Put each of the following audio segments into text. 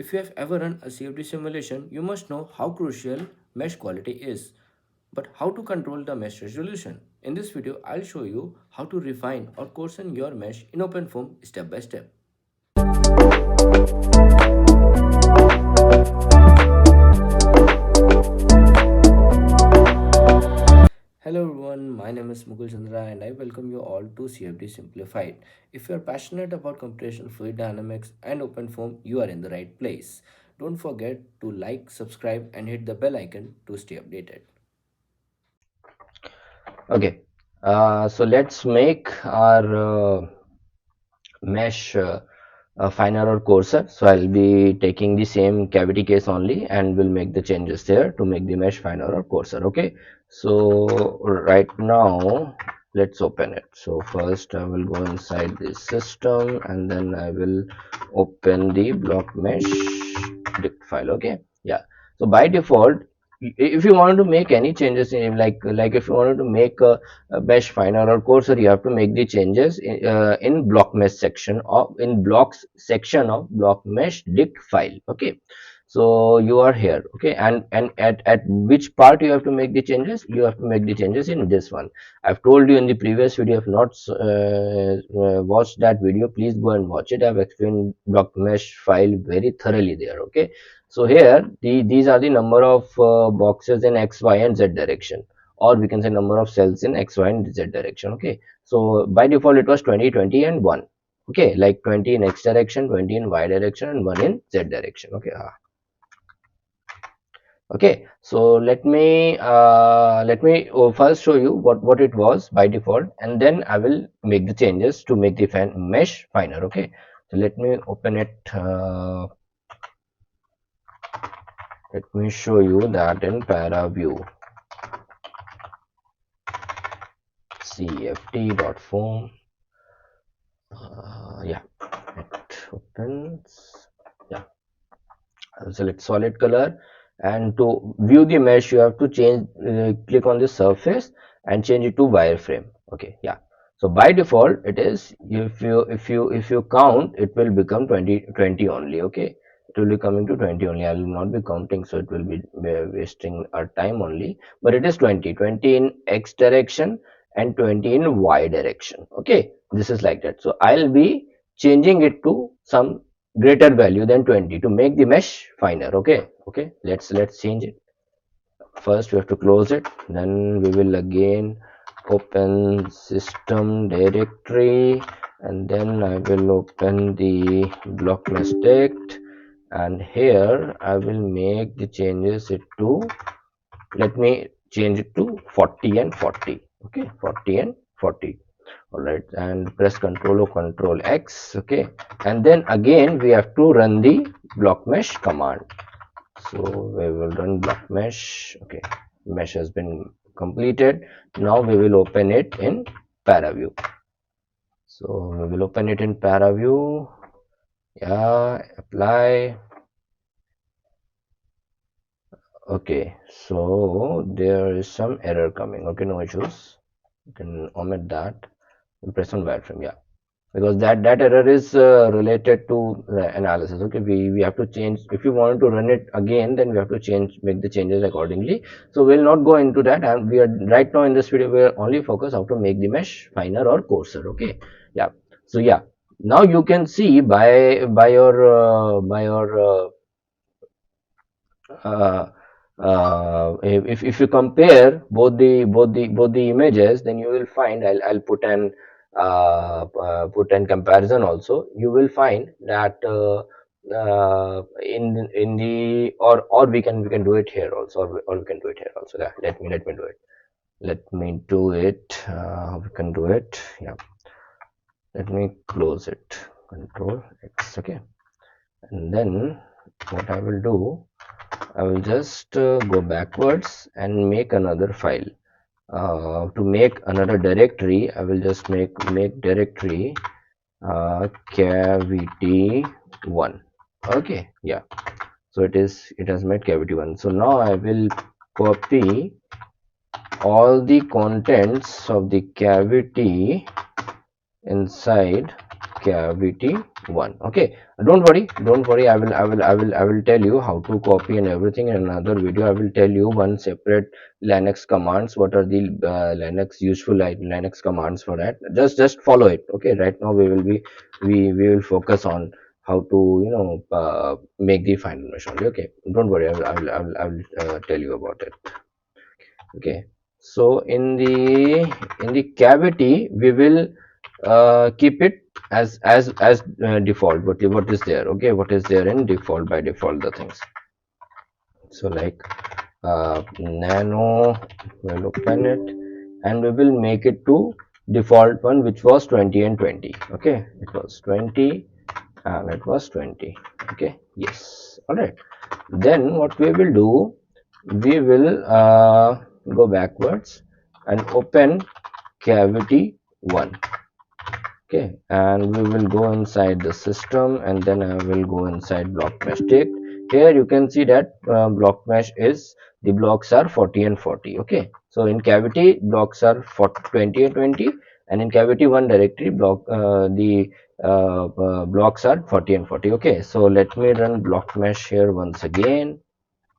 If you have ever run a CFD simulation, you must know how crucial mesh quality is. But how to control the mesh resolution? In this video, I'll show you how to refine or coarsen your mesh in OpenFOAM step by step. Hello everyone, my name is Mukul Chandra and I welcome you all to CFD Simplified. If you are passionate about computational fluid dynamics and OpenFOAM, you are in the right place. Don't forget to like, subscribe and hit the bell icon to stay updated. Okay, so let's make our mesh finer or coarser. So I'll be taking the same cavity case only and we'll make the changes there to make the mesh finer or coarser. Okay, so right now let's open it. So first I will go inside the system and then I will open the block mesh dict file. Okay, yeah. So by default, if you want to make any changes in like if you wanted to make a mesh finer or coarser, you have to make the changes in block mesh section of in blocks section of block mesh dict file. Okay, so you are here. Okay, and at which part you have to make the changes? You have to make the changes in this one. I've told you in the previous video. If not watched that video, please go and watch it. I've explained block mesh file very thoroughly there. Okay, so here these are the number of boxes in x, y and z direction, or we can say number of cells in x, y and z direction. Okay, so by default it was 20, 20 and 1. Okay, like 20 in x direction, 20 in y direction and 1 in z direction. Okay, okay, so let me first show you what it was by default, and then I will make the changes to make the mesh finer. Okay, so let me open it. Let me show you that in paraview. cfd.foam. Yeah, it opens. Yeah, I will select solid color, and to view the mesh you have to change click on the surface and change it to wireframe. Okay, yeah. So by default it is, if you count, it will become 20 only. Okay, it will be coming to 20 only. I will not be counting, so it will be wasting our time only, but it is 20 in x direction and 20 in y direction. Okay, this is like that. So I'll be changing it to some greater value than 20 to make the mesh finer. Okay, okay, let's change it. First we have to close it, then we will again open system directory, and then I will open the block mesh dict, and here I will make the changes it to, let me change it to 40 and 40. Okay, 40 and 40. All right, and press Ctrl or Ctrl X. Okay, and then again we have to run the block mesh command. So we will run block mesh. Okay, mesh has been completed. Now we will open it in paraview. So we will open it in paraview. Yeah, apply. Okay, so there is some error coming. Okay, no issues. You can omit that and press on wireframe. Yeah, because that error is related to the analysis. Okay, we have to change. If you want to run it again, then we have to make the changes accordingly. So we'll not go into that, and we are right now in this video we are only focused how to make the mesh finer or coarser. Okay, yeah. So yeah, now you can see by your uh, if you compare both the images, then you will find, I'll put an comparison also. You will find that in the, or we can do it here also, or we can do it here also. Yeah, let me do it. We can do it. Yeah, let me close it. Control X. Okay, and then what I will do, I will just go backwards and make another file. To make another directory, I will just make directory cavity 1. Okay, yeah. So it has made cavity 1. So now I will copy all the contents of the cavity inside cavity 1. Okay, don't worry, I will tell you how to copy and everything in another video. I will tell you one separate Linux commands, what are the Linux useful Linux commands for that. Just follow it. Okay, right now we will focus on how to make the final mesh only. Okay, don't worry, I will tell you about it. Okay, so in the cavity we will keep it as default. What is there? Okay, what is there in default, by default the things. So like nano, we'll open it and we will make it to default one, which was 20 and 20. Okay, it was 20 and it was 20. Okay, yes, all right. Then what we will do, we will go backwards and open cavity 1. Okay, and we will go inside the system and then I will go inside block mesh. Take here, you can see that block mesh is, the blocks are 40 and 40. Okay, so in cavity blocks are 40, 20 and 20, and in cavity 1 directory block the blocks are 40 and 40. Okay, so let me run block mesh here once again.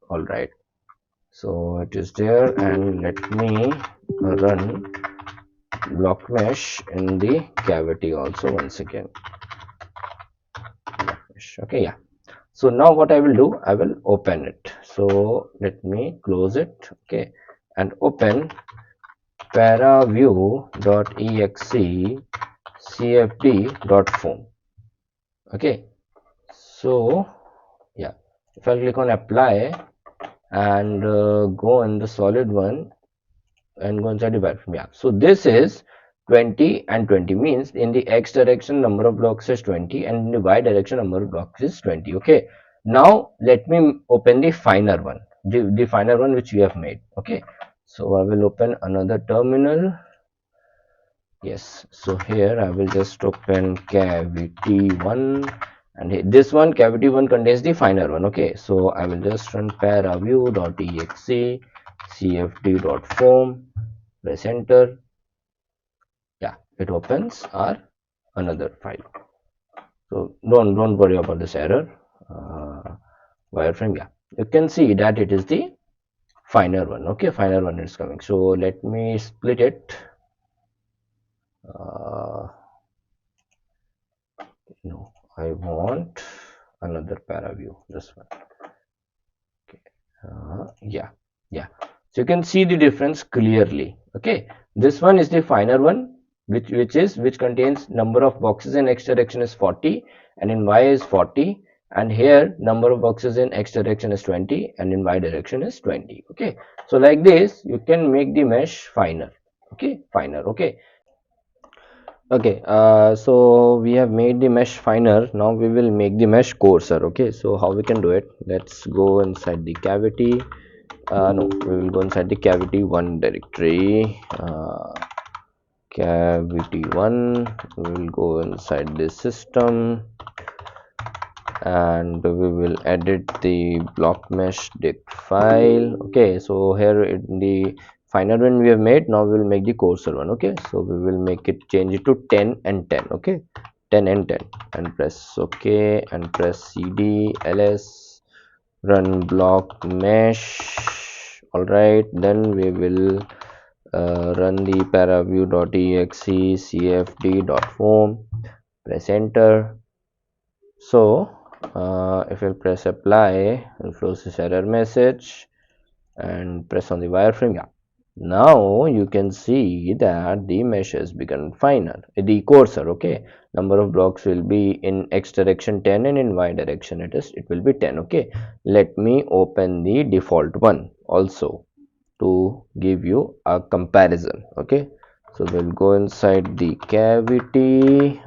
All right, so it is there, and let me run block mesh in the cavity also once again. Okay, yeah. So now what I will do, I will open it. So let me close it. Okay, and open paraview.exe cfd.foam. Okay, so yeah, if I click on apply and go in the solid one and go inside the wireframe. Yeah, so this is 20 and 20, means in the x direction number of blocks is 20 and in the y direction number of blocks is 20. Okay, now let me open the finer one, the finer one which we have made. Okay, so I will open another terminal. Yes, so here I will just open cavity 1, and this one, cavity 1, contains the finer one. Okay, so I will just run paraview.exe cfd.foam, press enter. Yeah, it opens our another file. So don't worry about this error. Wireframe, yeah, you can see that it is the finer one. Okay, finer one is coming. So let me split it. No, I want another paraview, this one. Okay, yeah, yeah, so you can see the difference clearly. Okay, this one is the finer one, which contains number of boxes in x direction is 40 and in y is 40, and here number of boxes in x direction is 20 and in y direction is 20. Okay, so like this you can make the mesh finer. Okay, finer. Okay, okay, so we have made the mesh finer. Now we will make the mesh coarser. Okay, so how we can do it? Let's go inside the cavity. No, we will go inside the cavity 1 directory. Cavity 1, we will go inside the system and we will edit the block mesh dict file. Okay, so here in the finer one we have made, now we will make the coarser one. Okay, so we will make it, change it to 10 and 10. Okay, 10 and 10, and press ok and press cd ls, run block mesh. All right, then we will run the paraview.exe cfd.foam, press enter. So if you press apply and close this error message and press on the wireframe, yeah, now you can see that the mesh has become finer, the coarser. Okay, number of blocks will be in x direction 10 and in y direction it will be 10. Okay, let me open the default one also to give you a comparison. Okay, so we'll go inside the cavity,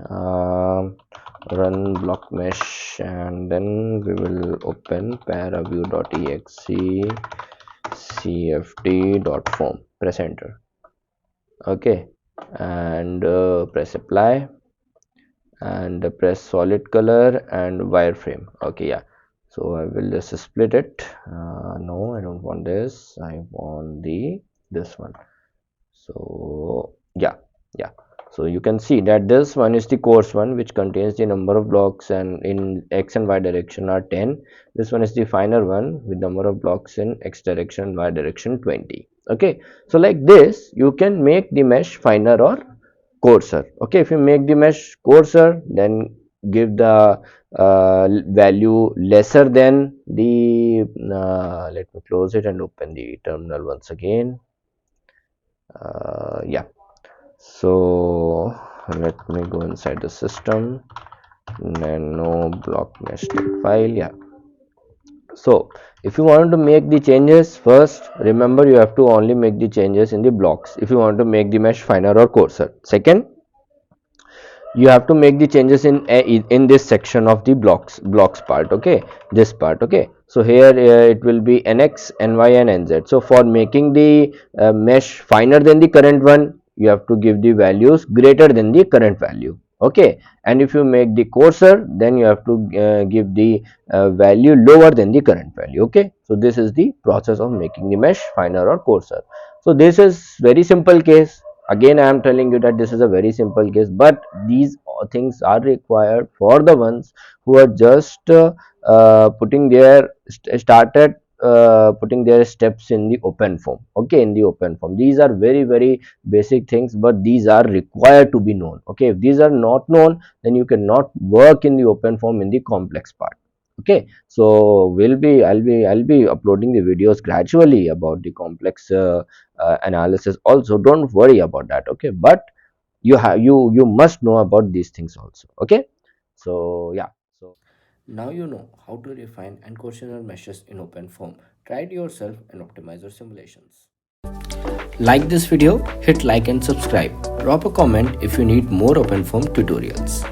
run block mesh, and then we will open paraview.exe cfd.foam, press enter. Okay, and press apply and press solid color and wireframe. Okay, yeah, so I will just split it. No, I don't want this, I want the this one. So yeah, yeah, So you can see that this one is the coarse one, which contains the number of blocks and in x and y direction are 10. This one is the finer one with number of blocks in x direction and y direction 20. Okay, so like this you can make the mesh finer or coarser. Okay, if you make the mesh coarser, then give the value lesser than the let me close it and open the terminal once again. Yeah, so let me go inside the system, nano block mesh file. Yeah, so if you want to make the changes, first remember you have to only make the changes in the blocks if you want to make the mesh finer or coarser. Second, you have to make the changes in this section of the blocks part. Okay, this part. Okay, so here it will be nx, ny and nz. So for making the mesh finer than the current one, you have to give the values greater than the current value. Okay, and if you make the coarser, then you have to give the value lower than the current value. Okay, so this is the process of making the mesh finer or coarser. So this is very simple case. Again, I am telling you that this is a very simple case, but these things are required for the ones who are just putting their started putting their steps in the open form. Okay, in the open form, these are very basic things, but these are required to be known. Okay, if these are not known, then you cannot work in the open form in the complex part. Okay, so I'll be uploading the videos gradually about the complex analysis also. Don't worry about that. Okay, but you must know about these things also. Okay, so yeah, so Now you know how to refine and coarsen your meshes in OpenFOAM. Try it yourself and optimize your simulations. Like this video, hit like and subscribe. Drop a comment if you need more OpenFOAM tutorials.